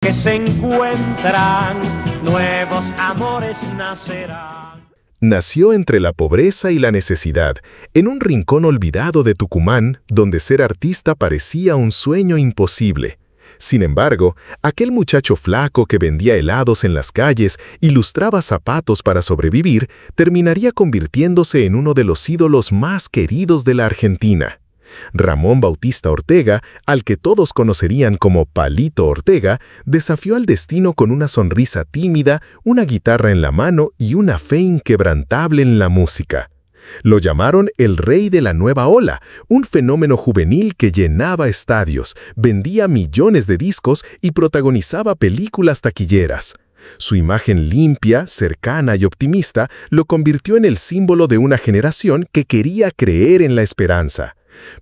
que se encuentran, nuevos amores nacerán. Nació entre la pobreza y la necesidad, en un rincón olvidado de Tucumán, donde ser artista parecía un sueño imposible. Sin embargo, aquel muchacho flaco que vendía helados en las calles y lustraba zapatos para sobrevivir, terminaría convirtiéndose en uno de los ídolos más queridos de la Argentina. Ramón Bautista Ortega, al que todos conocerían como Palito Ortega, desafió al destino con una sonrisa tímida, una guitarra en la mano y una fe inquebrantable en la música. Lo llamaron el Rey de la Nueva Ola, un fenómeno juvenil que llenaba estadios, vendía millones de discos y protagonizaba películas taquilleras. Su imagen limpia, cercana y optimista lo convirtió en el símbolo de una generación que quería creer en la esperanza.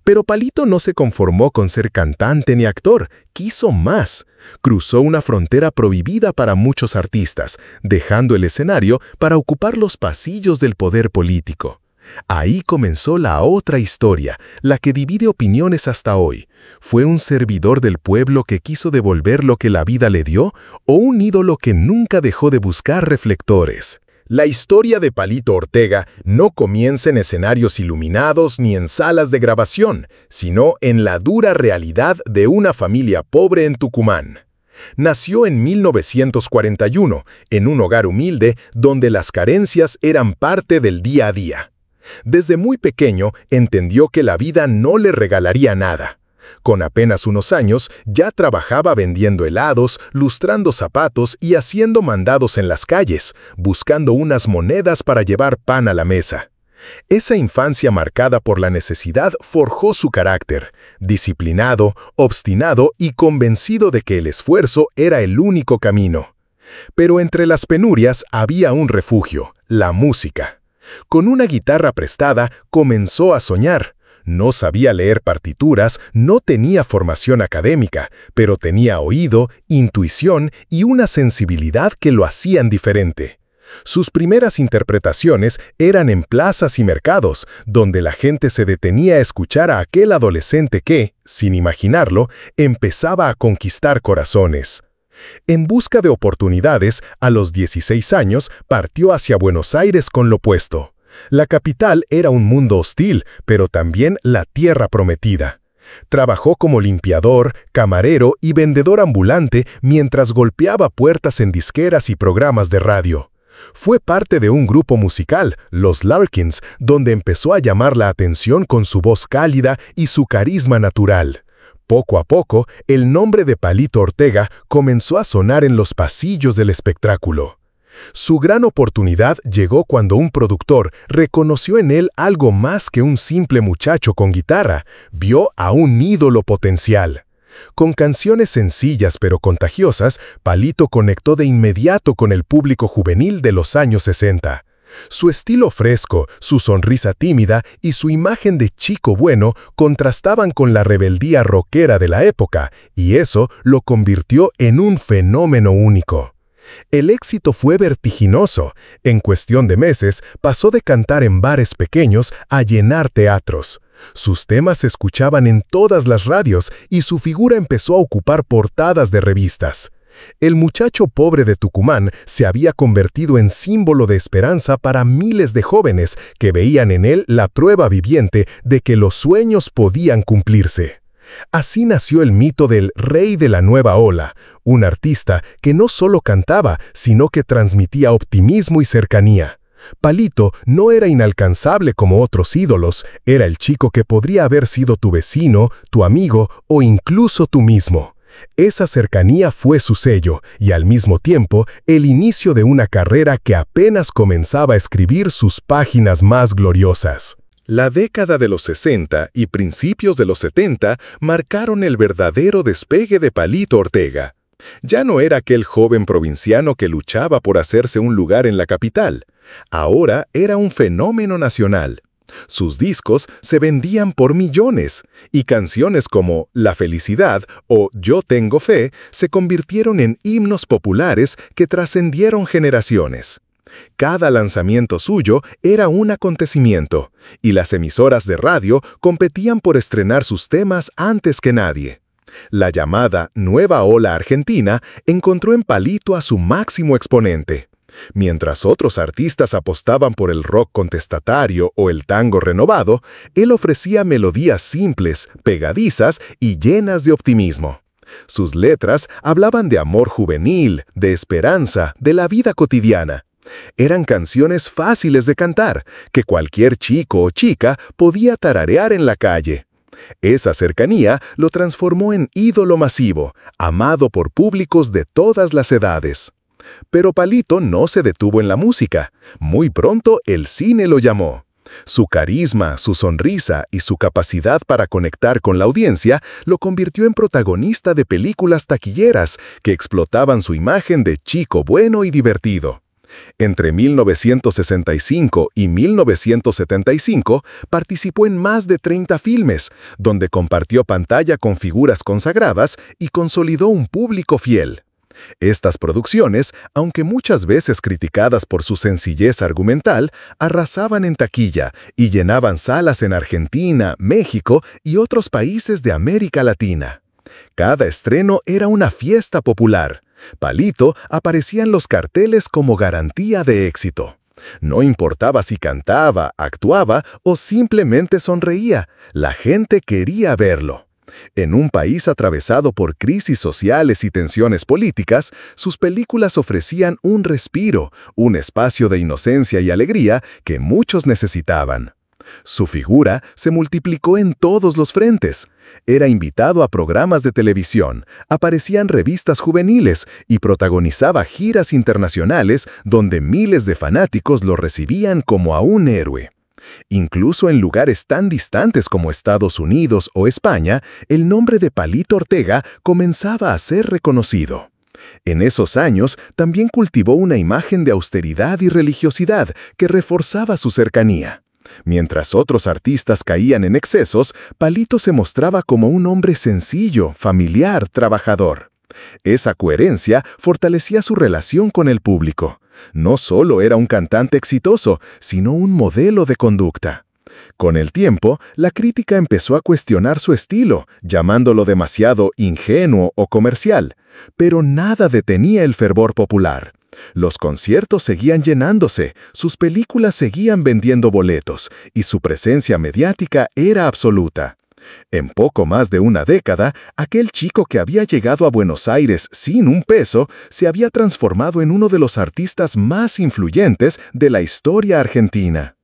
Pero Palito no se conformó con ser cantante ni actor, quiso más. Cruzó una frontera prohibida para muchos artistas, dejando el escenario para ocupar los pasillos del poder político. Ahí comenzó la otra historia, la que divide opiniones hasta hoy. ¿Fue un servidor del pueblo que quiso devolver lo que la vida le dio, o un ídolo que nunca dejó de buscar reflectores? La historia de Palito Ortega no comienza en escenarios iluminados ni en salas de grabación, sino en la dura realidad de una familia pobre en Tucumán. Nació en 1941, en un hogar humilde donde las carencias eran parte del día a día. Desde muy pequeño entendió que la vida no le regalaría nada. Con apenas unos años, ya trabajaba vendiendo helados, lustrando zapatos y haciendo mandados en las calles, buscando unas monedas para llevar pan a la mesa. Esa infancia marcada por la necesidad forjó su carácter, disciplinado, obstinado y convencido de que el esfuerzo era el único camino. Pero entre las penurias había un refugio, la música. Con una guitarra prestada, comenzó a soñar. No sabía leer partituras, no tenía formación académica, pero tenía oído, intuición y una sensibilidad que lo hacían diferente. Sus primeras interpretaciones eran en plazas y mercados, donde la gente se detenía a escuchar a aquel adolescente que, sin imaginarlo, empezaba a conquistar corazones. En busca de oportunidades, a los 16 años partió hacia Buenos Aires con lo puesto. La capital era un mundo hostil, pero también la tierra prometida. Trabajó como limpiador, camarero y vendedor ambulante mientras golpeaba puertas en disqueras y programas de radio. Fue parte de un grupo musical, los Larkins, donde empezó a llamar la atención con su voz cálida y su carisma natural. Poco a poco, el nombre de Palito Ortega comenzó a sonar en los pasillos del espectáculo. Su gran oportunidad llegó cuando un productor reconoció en él algo más que un simple muchacho con guitarra, vio a un ídolo potencial. Con canciones sencillas pero contagiosas, Palito conectó de inmediato con el público juvenil de los años 60. Su estilo fresco, su sonrisa tímida y su imagen de chico bueno contrastaban con la rebeldía rockera de la época, y eso lo convirtió en un fenómeno único. El éxito fue vertiginoso. En cuestión de meses, pasó de cantar en bares pequeños a llenar teatros. Sus temas se escuchaban en todas las radios y su figura empezó a ocupar portadas de revistas. El muchacho pobre de Tucumán se había convertido en símbolo de esperanza para miles de jóvenes que veían en él la prueba viviente de que los sueños podían cumplirse. Así nació el mito del Rey de la Nueva Ola, un artista que no solo cantaba, sino que transmitía optimismo y cercanía. Palito no era inalcanzable como otros ídolos, era el chico que podría haber sido tu vecino, tu amigo o incluso tú mismo. Esa cercanía fue su sello y al mismo tiempo el inicio de una carrera que apenas comenzaba a escribir sus páginas más gloriosas. La década de los 60 y principios de los 70 marcaron el verdadero despegue de Palito Ortega. Ya no era aquel joven provinciano que luchaba por hacerse un lugar en la capital. Ahora era un fenómeno nacional. Sus discos se vendían por millones, y canciones como La Felicidad o Yo Tengo Fe se convirtieron en himnos populares que trascendieron generaciones. Cada lanzamiento suyo era un acontecimiento, y las emisoras de radio competían por estrenar sus temas antes que nadie. La llamada Nueva Ola Argentina encontró en Palito a su máximo exponente. Mientras otros artistas apostaban por el rock contestatario o el tango renovado, él ofrecía melodías simples, pegadizas y llenas de optimismo. Sus letras hablaban de amor juvenil, de esperanza, de la vida cotidiana. Eran canciones fáciles de cantar, que cualquier chico o chica podía tararear en la calle. Esa cercanía lo transformó en ídolo masivo, amado por públicos de todas las edades. Pero Palito no se detuvo en la música. Muy pronto el cine lo llamó. Su carisma, su sonrisa y su capacidad para conectar con la audiencia lo convirtió en protagonista de películas taquilleras que explotaban su imagen de chico bueno y divertido. Entre 1965 y 1975 participó en más de 30 filmes, donde compartió pantalla con figuras consagradas y consolidó un público fiel. Estas producciones, aunque muchas veces criticadas por su sencillez argumental, arrasaban en taquilla y llenaban salas en Argentina, México y otros países de América Latina. Cada estreno era una fiesta popular. Palito aparecía en los carteles como garantía de éxito. No importaba si cantaba, actuaba o simplemente sonreía, la gente quería verlo. En un país atravesado por crisis sociales y tensiones políticas, sus películas ofrecían un respiro, un espacio de inocencia y alegría que muchos necesitaban. Su figura se multiplicó en todos los frentes. Era invitado a programas de televisión, aparecía en revistas juveniles y protagonizaba giras internacionales donde miles de fanáticos lo recibían como a un héroe. Incluso en lugares tan distantes como Estados Unidos o España, el nombre de Palito Ortega comenzaba a ser reconocido. En esos años también cultivó una imagen de austeridad y religiosidad que reforzaba su cercanía. Mientras otros artistas caían en excesos, Palito se mostraba como un hombre sencillo, familiar, trabajador. Esa coherencia fortalecía su relación con el público. No solo era un cantante exitoso, sino un modelo de conducta. Con el tiempo, la crítica empezó a cuestionar su estilo, llamándolo demasiado ingenuo o comercial, pero nada detenía el fervor popular. Los conciertos seguían llenándose, sus películas seguían vendiendo boletos, y su presencia mediática era absoluta. En poco más de una década, aquel chico que había llegado a Buenos Aires sin un peso se había transformado en uno de los artistas más influyentes de la historia argentina.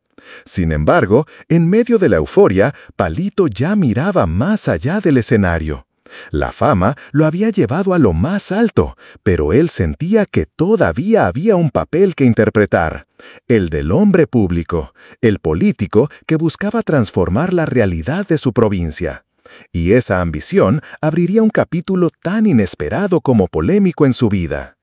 Sin embargo, en medio de la euforia, Palito ya miraba más allá del escenario. La fama lo había llevado a lo más alto, pero él sentía que todavía había un papel que interpretar, el del hombre público, el político que buscaba transformar la realidad de su provincia. Y esa ambición abriría un capítulo tan inesperado como polémico en su vida.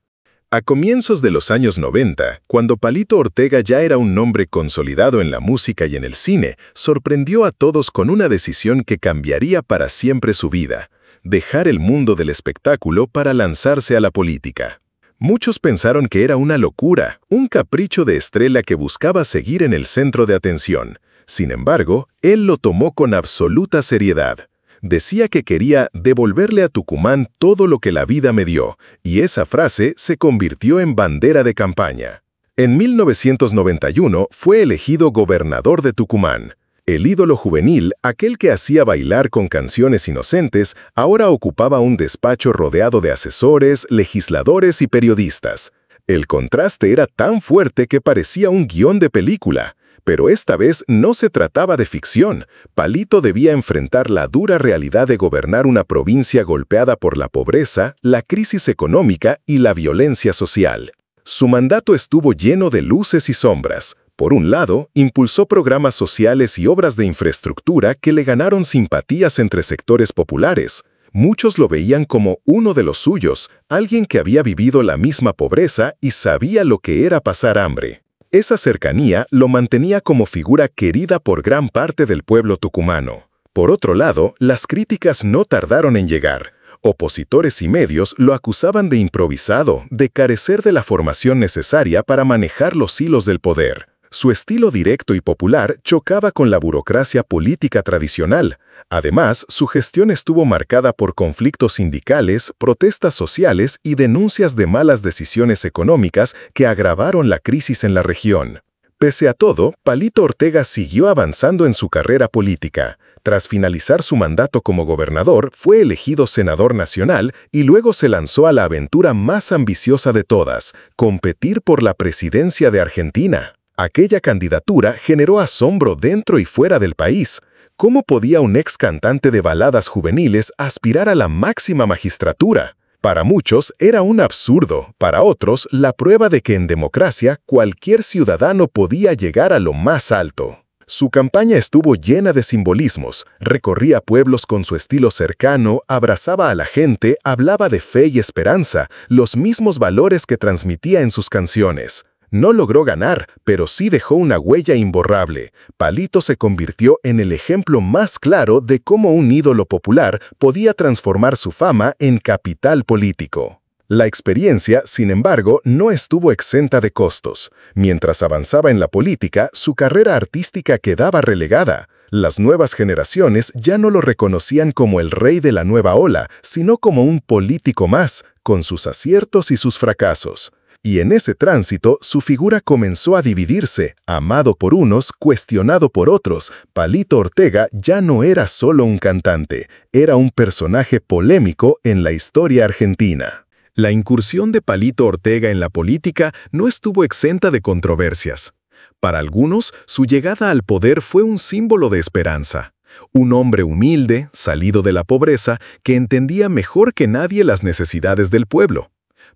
A comienzos de los años 90, cuando Palito Ortega ya era un nombre consolidado en la música y en el cine, sorprendió a todos con una decisión que cambiaría para siempre su vida: dejar el mundo del espectáculo para lanzarse a la política. Muchos pensaron que era una locura, un capricho de estrella que buscaba seguir en el centro de atención. Sin embargo, él lo tomó con absoluta seriedad. Decía que quería devolverle a Tucumán todo lo que la vida me dio, y esa frase se convirtió en bandera de campaña. En 1991 fue elegido gobernador de Tucumán. El ídolo juvenil, aquel que hacía bailar con canciones inocentes, ahora ocupaba un despacho rodeado de asesores, legisladores y periodistas. El contraste era tan fuerte que parecía un guión de película. Pero esta vez no se trataba de ficción. Palito debía enfrentar la dura realidad de gobernar una provincia golpeada por la pobreza, la crisis económica y la violencia social. Su mandato estuvo lleno de luces y sombras. Por un lado, impulsó programas sociales y obras de infraestructura que le ganaron simpatías entre sectores populares. Muchos lo veían como uno de los suyos, alguien que había vivido la misma pobreza y sabía lo que era pasar hambre. Esa cercanía lo mantenía como figura querida por gran parte del pueblo tucumano. Por otro lado, las críticas no tardaron en llegar. Opositores y medios lo acusaban de improvisado, de carecer de la formación necesaria para manejar los hilos del poder. Su estilo directo y popular chocaba con la burocracia política tradicional. Además, su gestión estuvo marcada por conflictos sindicales, protestas sociales y denuncias de malas decisiones económicas que agravaron la crisis en la región. Pese a todo, Palito Ortega siguió avanzando en su carrera política. Tras finalizar su mandato como gobernador, fue elegido senador nacional y luego se lanzó a la aventura más ambiciosa de todas, competir por la presidencia de Argentina. Aquella candidatura generó asombro dentro y fuera del país. ¿Cómo podía un ex cantante de baladas juveniles aspirar a la máxima magistratura? Para muchos era un absurdo, para otros la prueba de que en democracia cualquier ciudadano podía llegar a lo más alto. Su campaña estuvo llena de simbolismos, recorría pueblos con su estilo cercano, abrazaba a la gente, hablaba de fe y esperanza, los mismos valores que transmitía en sus canciones. No logró ganar, pero sí dejó una huella imborrable. Palito se convirtió en el ejemplo más claro de cómo un ídolo popular podía transformar su fama en capital político. La experiencia, sin embargo, no estuvo exenta de costos. Mientras avanzaba en la política, su carrera artística quedaba relegada. Las nuevas generaciones ya no lo reconocían como el rey de la nueva ola, sino como un político más, con sus aciertos y sus fracasos. Y en ese tránsito, su figura comenzó a dividirse, amado por unos, cuestionado por otros. Palito Ortega ya no era solo un cantante, era un personaje polémico en la historia argentina. La incursión de Palito Ortega en la política no estuvo exenta de controversias. Para algunos, su llegada al poder fue un símbolo de esperanza. Un hombre humilde, salido de la pobreza, que entendía mejor que nadie las necesidades del pueblo.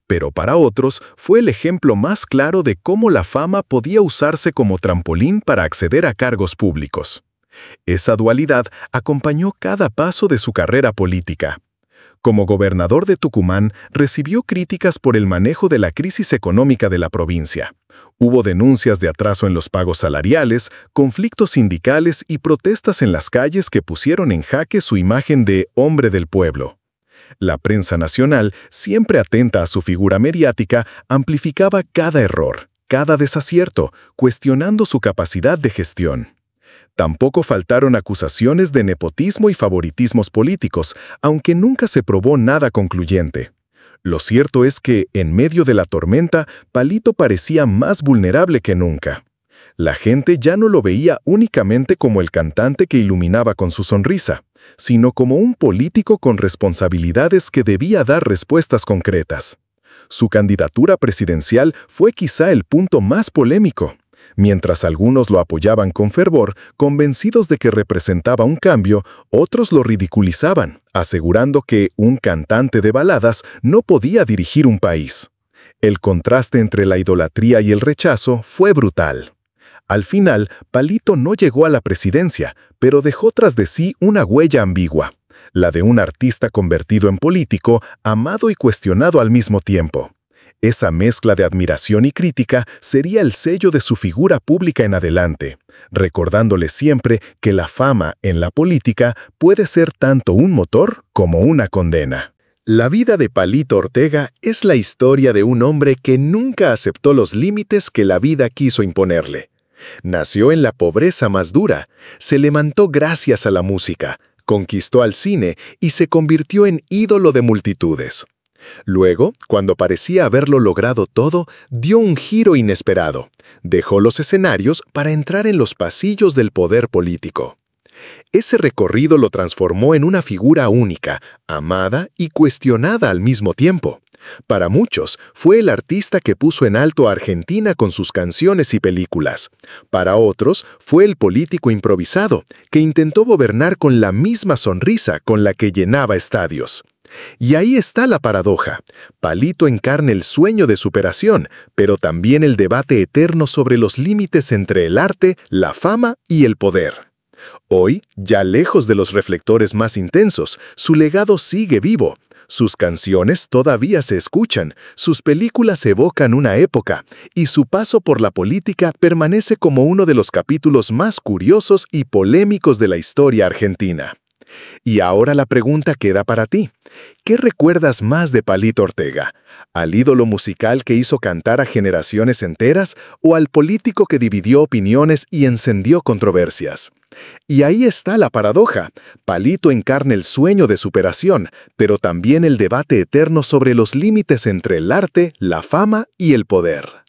Pero para otros fue el ejemplo más claro de cómo la fama podía usarse como trampolín para acceder a cargos públicos. Esa dualidad acompañó cada paso de su carrera política. Como gobernador de Tucumán, recibió críticas por el manejo de la crisis económica de la provincia. Hubo denuncias de atraso en los pagos salariales, conflictos sindicales y protestas en las calles que pusieron en jaque su imagen de hombre del pueblo. La prensa nacional, siempre atenta a su figura mediática, amplificaba cada error, cada desacierto, cuestionando su capacidad de gestión. Tampoco faltaron acusaciones de nepotismo y favoritismos políticos, aunque nunca se probó nada concluyente. Lo cierto es que, en medio de la tormenta, Palito parecía más vulnerable que nunca. La gente ya no lo veía únicamente como el cantante que iluminaba con su sonrisa, sino como un político con responsabilidades que debía dar respuestas concretas. Su candidatura presidencial fue quizá el punto más polémico. Mientras algunos lo apoyaban con fervor, convencidos de que representaba un cambio, otros lo ridiculizaban, asegurando que un cantante de baladas no podía dirigir un país. El contraste entre la idolatría y el rechazo fue brutal. Al final, Palito no llegó a la presidencia, pero dejó tras de sí una huella ambigua, la de un artista convertido en político, amado y cuestionado al mismo tiempo. Esa mezcla de admiración y crítica sería el sello de su figura pública en adelante, recordándole siempre que la fama en la política puede ser tanto un motor como una condena. La vida de Palito Ortega es la historia de un hombre que nunca aceptó los límites que la vida quiso imponerle. Nació en la pobreza más dura, se levantó gracias a la música, conquistó al cine y se convirtió en ídolo de multitudes. Luego, cuando parecía haberlo logrado todo, dio un giro inesperado. Dejó los escenarios para entrar en los pasillos del poder político. Ese recorrido lo transformó en una figura única, amada y cuestionada al mismo tiempo. Para muchos, fue el artista que puso en alto a Argentina con sus canciones y películas. Para otros, fue el político improvisado, que intentó gobernar con la misma sonrisa con la que llenaba estadios. Y ahí está la paradoja. Palito encarna el sueño de superación, pero también el debate eterno sobre los límites entre el arte, la fama y el poder. Hoy, ya lejos de los reflectores más intensos, su legado sigue vivo. Sus canciones todavía se escuchan, sus películas evocan una época, y su paso por la política permanece como uno de los capítulos más curiosos y polémicos de la historia argentina. Y ahora la pregunta queda para ti. ¿Qué recuerdas más de Palito Ortega? ¿Al ídolo musical que hizo cantar a generaciones enteras o al político que dividió opiniones y encendió controversias? Y ahí está la paradoja. Palito encarna el sueño de superación, pero también el debate eterno sobre los límites entre el arte, la fama y el poder.